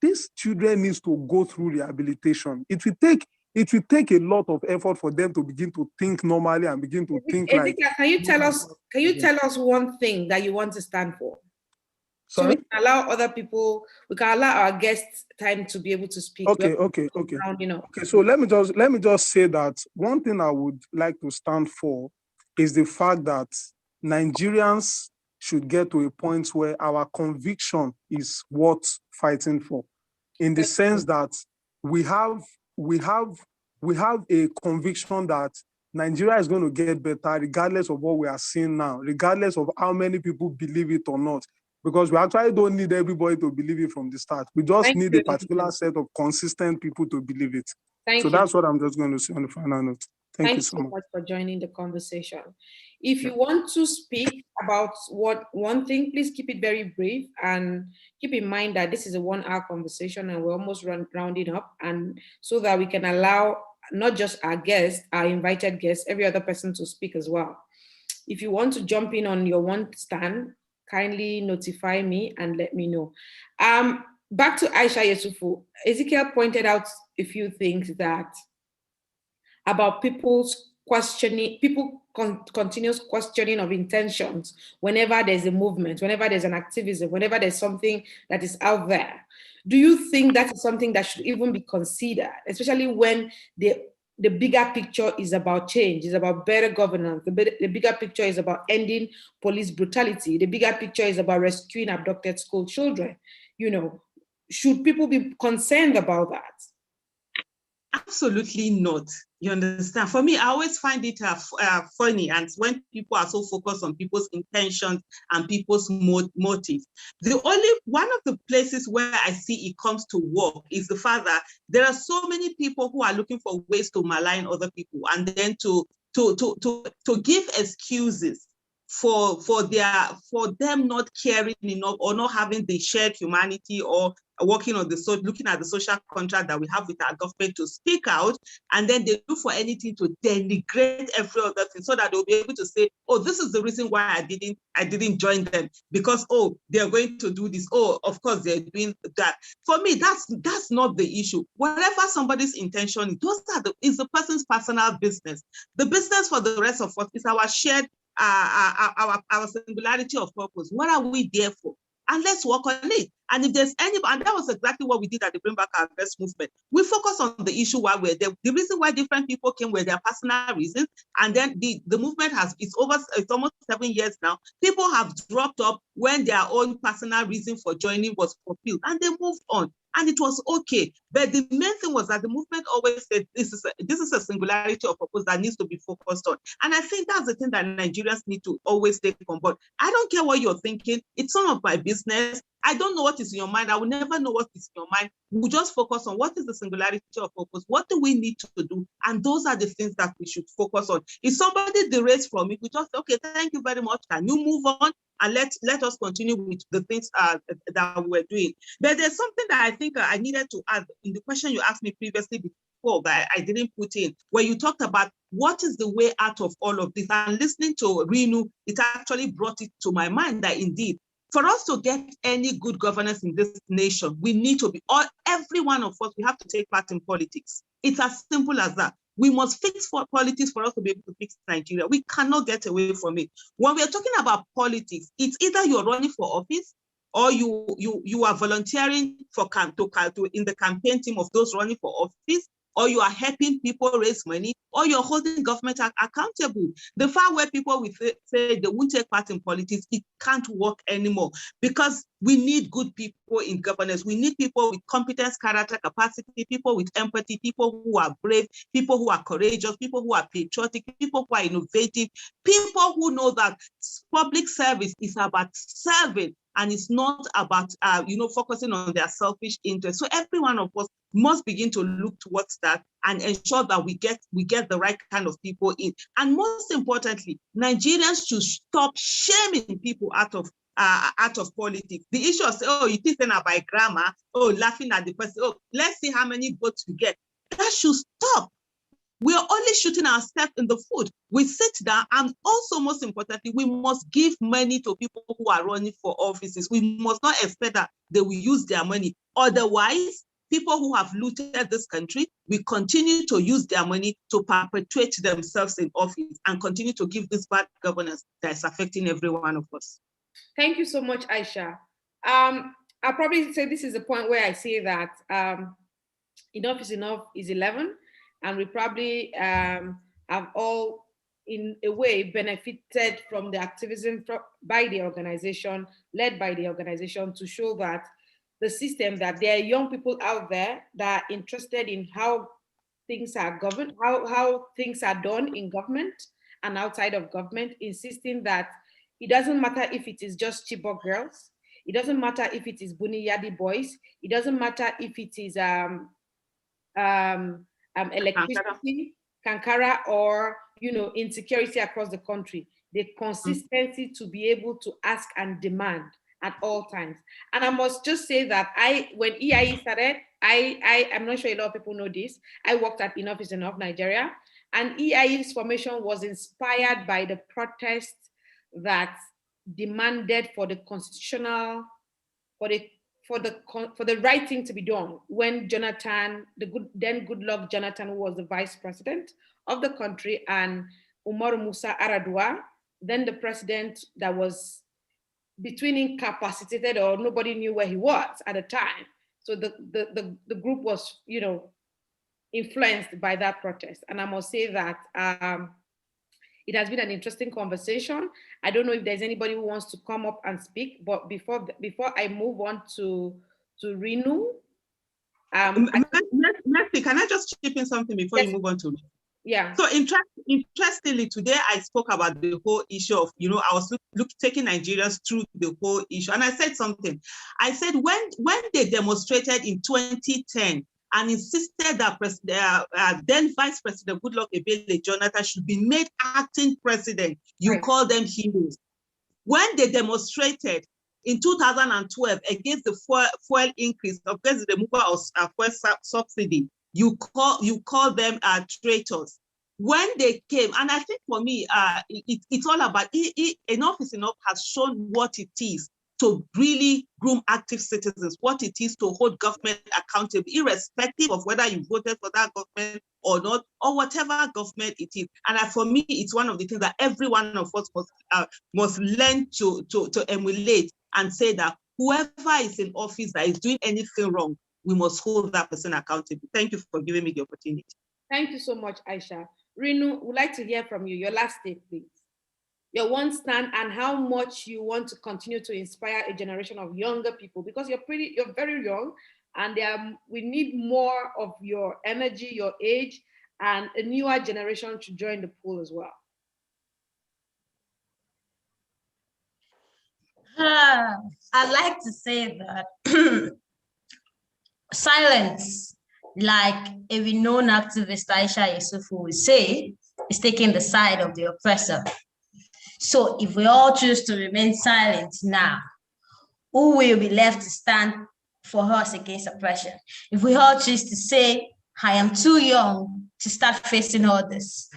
these children need to go through rehabilitation. It will take a lot of effort for them to begin to think normally and begin to think like. Can you tell us one thing that you want to stand for? Sorry? So we can allow other people, we can allow our guests time to be able to speak. Okay. Okay, so let me just say that one thing I would like to stand for is the fact that Nigerians should get to a point where our conviction is worth fighting for, in the sense that we have a conviction that Nigeria is going to get better regardless of what we are seeing now, regardless of how many people believe it or not. Because we actually don't need everybody to believe it from the start. We just need a particular set of consistent people to believe it. So that's what I'm just going to say on the final note. Thank you so much for joining the conversation. If you want to speak about one thing, please keep it very brief, and keep in mind that this is a 1 hour conversation and we're almost rounding up, and so that we can allow not just our guests, our invited guests, every other person to speak as well. If you want to jump in on your one stand, kindly notify me and let me know. Back to Aisha Yesufu. Ezekiel pointed out a few things about people's questioning, continuous questioning of intentions whenever there's a movement, whenever there's an activism, whenever there's something that is out there. Do you think that is something that should even be considered, especially when the bigger picture is about change, is about better governance. The bigger picture is about ending police brutality. The bigger picture is about rescuing abducted school children. You know, should people be concerned about that? Absolutely not. You understand? For me, I always find it funny, and when people are so focused on people's intentions and people's motives. The only one of the places where I see it comes to work is the fact that there are so many people who are looking for ways to malign other people, and then to give excuses for them not caring enough or not having the shared humanity or working on looking at the social contract that we have with our government to speak out, and then they look for anything to denigrate every other thing so that they'll be able to say, oh, this is the reason why I didn't join them, because oh, they're going to do this, oh, of course they're doing that. For me, that's not the issue. Whatever somebody's intention is the person's personal business. The business for the rest of us is our shared our singularity of purpose. What are we there for? And let's work on it. And if there's any, and that was exactly what we did at the Bring Back Our Best movement. We focus on the issue while we're there. The reason why different people came were their personal reasons. And then the movement it's almost 7 years now. People have dropped up when their own personal reason for joining was fulfilled, and they moved on. And it was okay. But the main thing was that the movement always said this is a singularity of purpose that needs to be focused on. And I think that's the thing that Nigerians need to always take on board. I don't care what you're thinking. It's none of my business. I don't know what is in your mind. I will never know what is in your mind. We'll just focus on what is the singularity of purpose. What do we need to do? And those are the things that we should focus on. If somebody derails from it, we just say, okay, thank you very much. Can you move on? And let us continue with the things that we're doing. But there's something that I think I needed to add in the question you asked me previously before that I didn't put in, where you talked about what is the way out of all of this. And listening to Rinu, it actually brought it to my mind that indeed, for us to get any good governance in this nation, we need to every one of us, we have to take part in politics. It's as simple as that. We must fix for politics for us to be able to fix Nigeria. We cannot get away from it. When we are talking about politics, it's either you're running for office or you are volunteering in the campaign team of those running for office, or you are helping people raise money, or you're holding government accountable. The fact where people will say they won't take part in politics, it can't work anymore, because we need good people in governance. We need people with competence, character, capacity, people with empathy, people who are brave, people who are courageous, people who are patriotic, people who are innovative, people who know that public service is about serving and it's not about focusing on their selfish interests. So every one of us must begin to look towards that and ensure that we get the right kind of people in. And most importantly, Nigerians should stop shaming people out of politics. The issue of, oh, you think by grammar, oh, laughing at the person, oh, let's see how many votes we get. That should stop. We are only shooting ourselves in the foot. We sit down, and also, most importantly, we must give money to people who are running for offices. We must not expect that they will use their money. Otherwise, people who have looted this country will continue to use their money to perpetuate themselves in office and continue to give this bad governance that is affecting every one of us. Thank you so much, Aisha. I'll probably say this is the point where I say that enough is enough is 11. And we probably have all, in a way, benefited from the activism by the organization, led by the organization, to show that the system, that there are young people out there that are interested in how things are governed, how things are done in government and outside of government, insisting that it doesn't matter if it is just Chibok girls, it doesn't matter if it is Buniyadi boys, it doesn't matter if it is electricity, Kankara, or insecurity across the country. The consistency to be able to ask and demand at all times. And I must just say that when EIE started, I'm not sure a lot of people know this. I worked at Enough is Enough Nigeria, and EIE's formation was inspired by the protests that demanded for the constitutional, for the right thing to be done when Jonathan, then Goodluck Jonathan, who was the vice president of the country, and Umaru Musa Yar'Adua, then the president that was between incapacitated or nobody knew where he was at the time. So the group was, influenced by that protest. And I must say that it has been an interesting conversation. I don't know if there's anybody who wants to come up and speak, but before I move on to Rinu. Mercy, can I just chip in something before you move on to? Yeah. So interestingly, today I spoke about the whole issue of, I was taking Nigerians through the whole issue. And I said something. I said, when they demonstrated in 2010 and insisted that then Vice President Goodluck Ebele Jonathan should be made acting president, you call them heroes. When they demonstrated in 2012 against the fuel increase, against the removal of fuel subsidy, you call them traitors. When they came, and I think for me, it's all about enough is enough has shown what it is to really groom active citizens, what it is to hold government accountable, irrespective of whether you voted for that government or not, or whatever government it is. And for me, it's one of the things that every one of us must learn to emulate and say that whoever is in office that is doing anything wrong, we must hold that person accountable. Thank you for giving me the opportunity. Thank you so much, Aisha. Rinu, we'd like to hear from you. Your last take, please. Your one stand and how much you want to continue to inspire a generation of younger people, because you're very young, and we need more of your energy, your age, and a newer generation to join the pool as well. I'd like to say that silence, like a renowned activist Aisha Yesufu would say, is taking the side of the oppressor. So if we all choose to remain silent now, who will be left to stand for us against oppression? If we all choose to say, I am too young to start facing all this,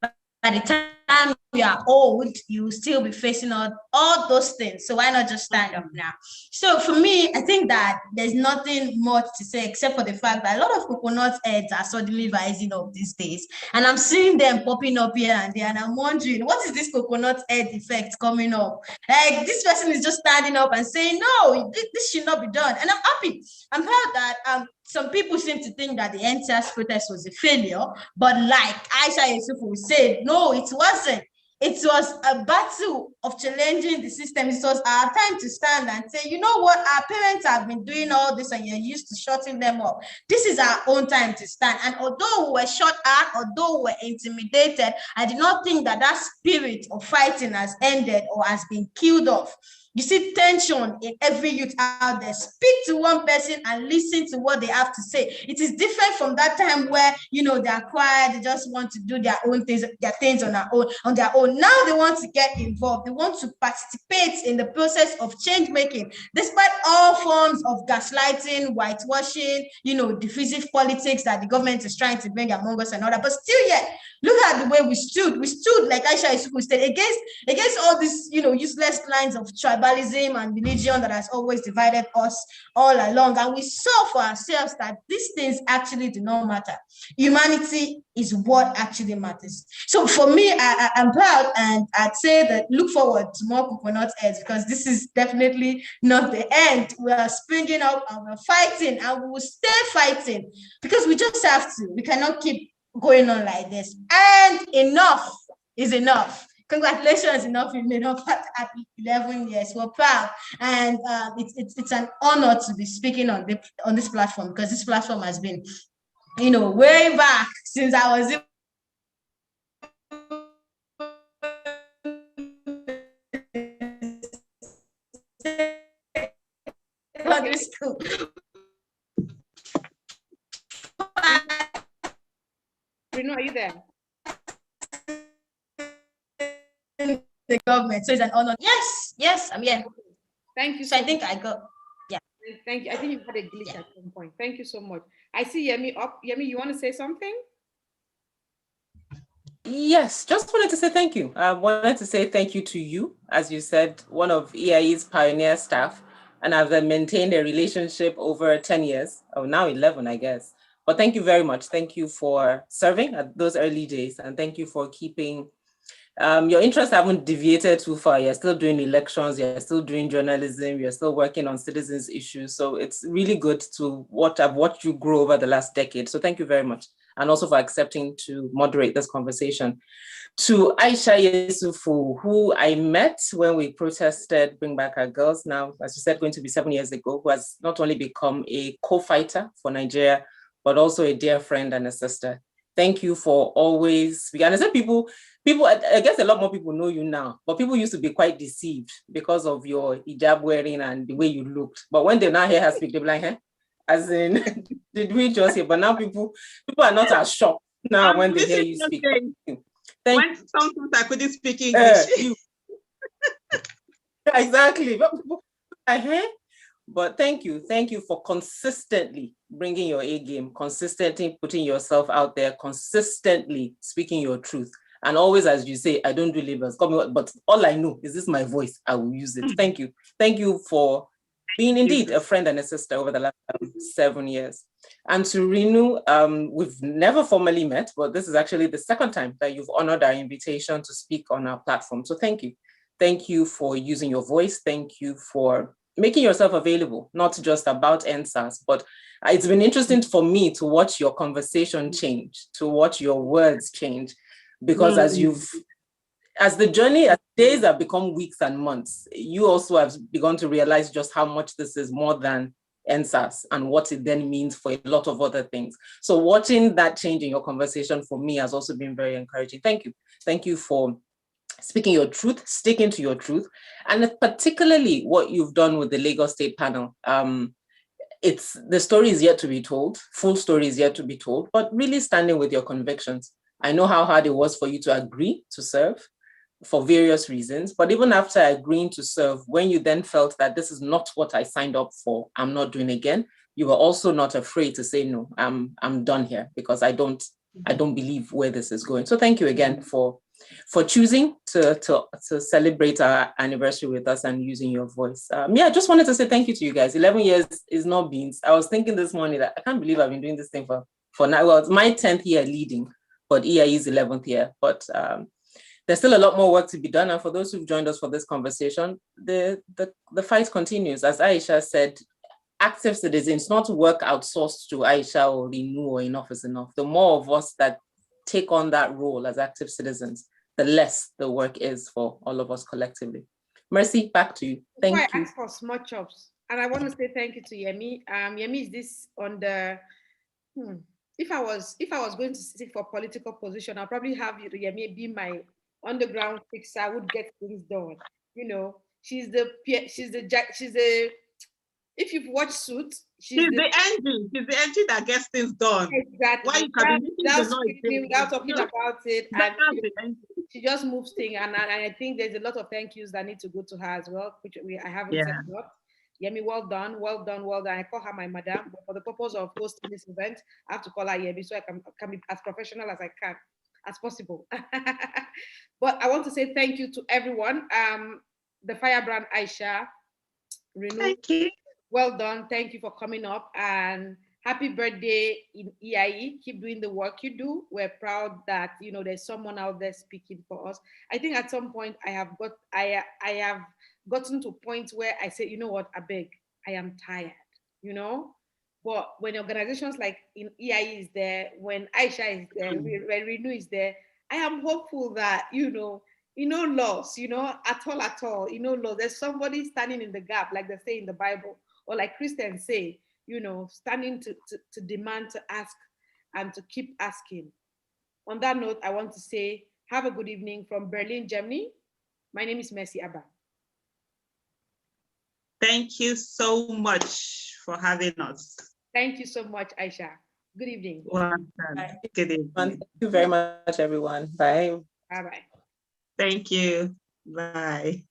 by the time you are old, you will still be facing all those things. So why not just stand up now? So for me, I think that there's nothing much to say except for the fact that a lot of coconut heads are suddenly rising up these days. And I'm seeing them popping up here and there. And I'm wondering, what is this coconut head effect coming up? Like, this person is just standing up and saying, no, this should not be done. And I'm happy. I'm proud that some people seem to think that the NTS protest was a failure, but like Aisha Yesufu said, no, it wasn't. It was a battle of challenging the system. It was our time to stand and say, you know what, our parents have been doing all this and you're used to shutting them up. This is our own time to stand. And although we were shot at, although we were intimidated, I did not think that that spirit of fighting has ended or has been killed off. You see tension in every youth out there. Speak to one person and listen to what they have to say. It is different from that time where, they're quiet, they just want to do their own things, on their own. Now they want to get involved. They want to participate in the process of change making, despite all forms of gaslighting, whitewashing, divisive politics that the government is trying to bring among us and all that. But still yet, look at the way we stood. We stood, like Aisha Yesufu said, against all these, useless lines of tribalism and religion that has always divided us all along. And we saw for ourselves that these things actually do not matter. Humanity is what actually matters. So for me, I'm proud, and I'd say that look forward to more coconut heads, because this is definitely not the end. We are springing up and we're fighting, and we will stay fighting, because we just have to. We cannot keep going on like this. And enough is enough. Congratulations, enough you made up at 11 years. We're proud, and it's an honor to be speaking on this platform, because this platform has been, way back since I was in secondary school. Rinu, are you there? The government, so it's an honor. Yes, I'm here. Thank you. So I think I got, yeah. Thank you. I think you had a glitch at some point. Thank you so much. I see Yemi up. Yemi, you want to say something? Yes, just wanted to say thank you. I wanted to say thank you to you, as you said, one of EIE's pioneer staff, and I've maintained a relationship over 10 years, now 11, I guess. But thank you very much. Thank you for serving at those early days, and thank you for keeping Your interests haven't deviated too far. You're still doing elections, you're still doing journalism, you're still working on citizens' issues. So it's really good to I've watched you grow over the last decade. So thank you very much. And also for accepting to moderate this conversation. To Aisha Yesufu, who I met when we protested Bring Back Our Girls, now, as you said, going to be 7 years ago, who has not only become a co-fighter for Nigeria, but also a dear friend and a sister. Thank you for always, and I said people, I guess a lot more people know you now, but people used to be quite deceived because of your hijab wearing and the way you looked. But when they now hear her speak, they're like, hey, as in, did we just hear? But now people are not as shocked now when they hear you speak. When sometimes I couldn't speak English. Exactly. But thank you for consistently bringing your A game, consistently putting yourself out there, consistently speaking your truth. And always, as you say, I don't do labels, but all I know is this my voice, I will use it. Thank you. Thank you for being indeed a friend and a sister over the last 7 years. And to Rinu, we've never formally met, but this is actually the second time that you've honored our invitation to speak on our platform. So thank you. Thank you for using your voice. Thank you for making yourself available, not just about NSAS, but it's been interesting for me to watch your conversation change, to watch your words change, because as the journey, as days have become weeks and months, you also have begun to realize just how much this is more than NSAS and what it then means for a lot of other things. So watching that change in your conversation for me has also been very encouraging. Thank you. Thank you for speaking your truth, sticking to your truth, and particularly what you've done with the Lagos State panel. The story is yet to be told, full story is yet to be told, but really standing with your convictions. I know how hard it was for you to agree to serve for various reasons, but even after agreeing to serve, when you then felt that this is not what I signed up for, I'm not doing again, you were also not afraid to say, no, I'm done here because I don't believe where this is going. So thank you again for choosing to celebrate our anniversary with us and using your voice. I just wanted to say thank you to you guys. 11 years is not beans. I was thinking this morning that I can't believe I've been doing this thing for now. Well, it's my 10th year leading, but EIE's 11th year. But there's still a lot more work to be done. And for those who've joined us for this conversation, the fight continues. As Aisha said, active citizens, not work outsourced to Aisha or Rinu or Enough is Enough. The more of us that take on that role as active citizens, the less the work is for all of us collectively. Mercy, back to you. Thank you. I ask for small chops, and I want to say thank you to Yemi. Yemi is this on the. If I was going to seek for political position, I'll probably have Yemi be my underground fixer. I would get things done. You know, she's the. If you've watched Suits, she's the engine. She's the engine that gets things done. Exactly. Why you can without talking about it, and she just moves things. And I think there's a lot of thank yous that need to go to her as well, which I haven't said a lot. Yemi, well done. I call her my madam, but for the purpose of hosting this event, I have to call her Yemi so I can be as professional as I can, as possible. But I want to say thank you to everyone. The firebrand Aisha, Rinu. Thank you. Well done. Thank you for coming up, and happy birthday in EIE. Keep doing the work you do. We're proud that there's someone out there speaking for us. I think at some point I have gotten to a point where I say, you know what, I beg, I am tired, But when organizations like in EIE is there, when Aisha is there, when Rinu is there, I am hopeful that, loss, at all, loss. There's somebody standing in the gap, like they say in the Bible, or like Christians say, standing to demand, to ask, and to keep asking. On that note, I want to say, have a good evening from Berlin, Germany. My name is Mercy Abang. Thank you so much for having us. Thank you so much, Aisha. Good evening. Good evening. Thank you very much, everyone. Bye. Bye-bye. Thank you. Bye.